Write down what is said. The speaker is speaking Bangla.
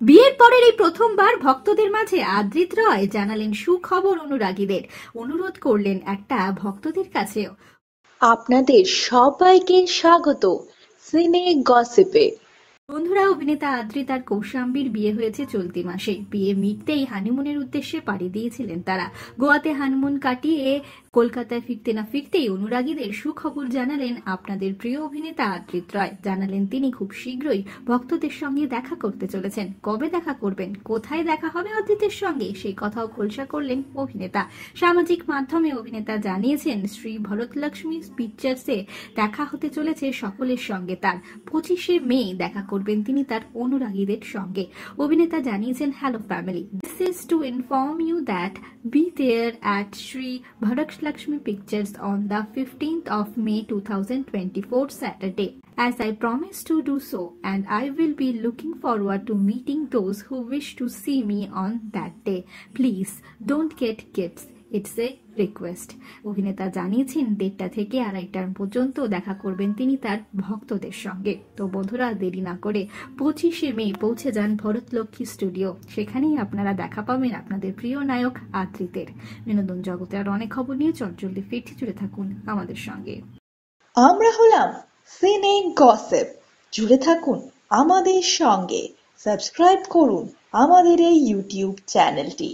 বিয়ের পরের এই প্রথমবার ভক্তদের মাঝে আদ্রিত রয় জানালেন সুখবর অনুরাগীদের, অনুরোধ করলেন একটা ভক্তদের কাছেও। আপনাদের সবাইকে স্বাগত সিনে গসিপে। বন্ধুরা, অভিনেতা আদ্রিত আর কৌশাম্বীর বিয়ে হয়েছে চলতি মাসে। বিয়ে মিটতেই হানিমুনের উদ্দেশ্যে পাড়ি দিয়েছিলেন তারা। গোয়াতে হানিমুন কাটিয়ে কলকাতায় ফিরতে না ফিরতেই অনুরাগীদের সুখবর জানালেন আপনাদের প্রিয় অভিনেতা আদ্রিত রয়। জানালেন তিনি খুব শীঘ্রই ভক্তদের সঙ্গে দেখা করতে চলেছেন। কবে দেখা করবেন, কোথায় দেখা হবে আদ্রিতের সঙ্গে, সেই কথাও খোলসা করলেন অভিনেতা। সামাজিক মাধ্যমে অভিনেতা জানিয়েছেন শ্রী ভরতলক্ষ্মী পিকচার্সে দেখা হতে চলেছে সকলের সঙ্গে তার। 25শে মে দেখা করবেন তিনি তার অনুরাগীদের সঙ্গে। অভিনেতা জানিয়েছেন, hello family, this is to inform you that be there at Sri Bharatlakshmi Pictures on the 15th of May 2024 Saturday, as I promised to do so, and I will be looking forward to meeting those who wish to see me on that day. Please don't get gifts. It's a request. অভিনেতা জানিয়েছেন 1:30 থেকে 2:30 পর্যন্ত দেখা করবেন তিনি তার ভক্তদের সঙ্গে। তো বন্ধুরা, দেরি না করে 25শে মে পৌঁছে যান ভরতলক্ষ্মী স্টুডিও। সেখানেই আপনারা দেখা পাবেন আপনাদের প্রিয় নায়ক আদ্রিতের। বিনোদন জগতে আর অনেক খবর নিয়ে চটজলদি ফিরতে জুড়ে থাকুন আমাদের সঙ্গে। আমরা হলাম সিনে গসিপ, জুড়ে থাকুন আমাদের সঙ্গে। সাবস্ক্রাইব করুন আমাদের এই ইউটিউব চ্যানেলটি।